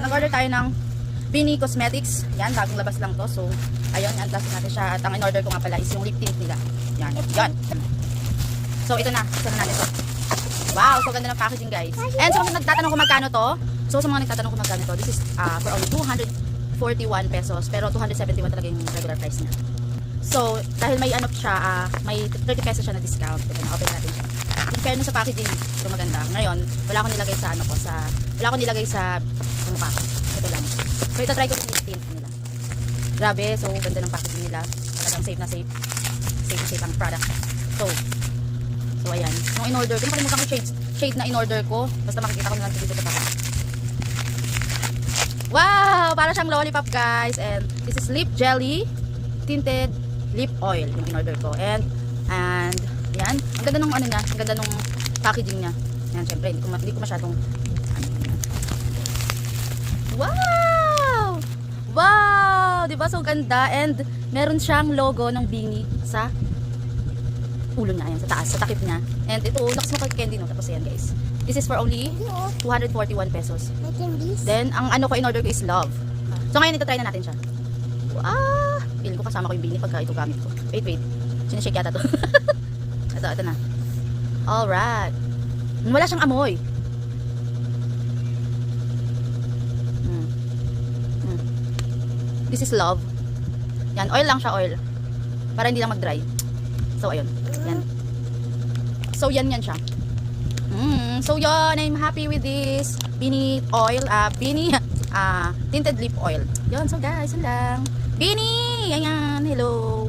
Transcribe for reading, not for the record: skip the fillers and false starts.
nag-order tayo ng Bini Cosmetics. Yan, bagong labas lang to. So, ayun, unboxing natin siya. At ang in-order ko nga pala is yung lip tint nila. Yan, yan. So, ito na. Isa na natin to. Wow, so ganda ng packaging, guys. And so, kung nagtatanong kung magkano to, so sa mga nagtatanong kung magkano to, this is for only 241 pesos. Pero 271 talaga yung regular price niya. So, dahil may ano siya, may 30 pesos siya na discount. Ito na, open natin siya. In fairness sa packaging, ito maganda. Ngayon, wala akong nilagay sa ano ko, wala akong nilagay sa mukha ko. Ito lang. So, ito try ko yung lip tint nila. Grabe, so ganda ng packaging nila. Talagang safe na safe. Safe na safe ang product. So ayan. Nung in-order ko, nakalimutan ko shade na in-order ko. Basta makikita ko na lang dito sa packaging. Wow! Para siyang lollipop, guys. And this is lip jelly tinted lip oil yung in-order ko. And yan. Ang ganda nung ano niya. Ang ganda nung packaging niya. Yan, syempre. Hindi ko masyadong wow! Wow! Diba? So ganda. And meron siyang logo ng Bini sa ulo niya. Ayan, sa taas. Sa takip niya. And ito, lakas mo kay candy, no? Tapos ayan, guys. This is for only 241 pesos. Then, ang ano ko in-order ko is love. So ngayon, ito try na natin siya. Wow! Feeling ko kasama ko yung Bini pagka ito gamit ko. Wait. Sinishake yata to. ito na. Alright. Wala siyang amoy. This is love. Yan, oil lang siya, oil. Para hindi lang mag-dry. So, ayun. Yan. So, yan siya. So, yun. I'm happy with this Bini oil. Bini tinted lip oil. Yun, so guys, yun lang. Bini! Yan. Hello.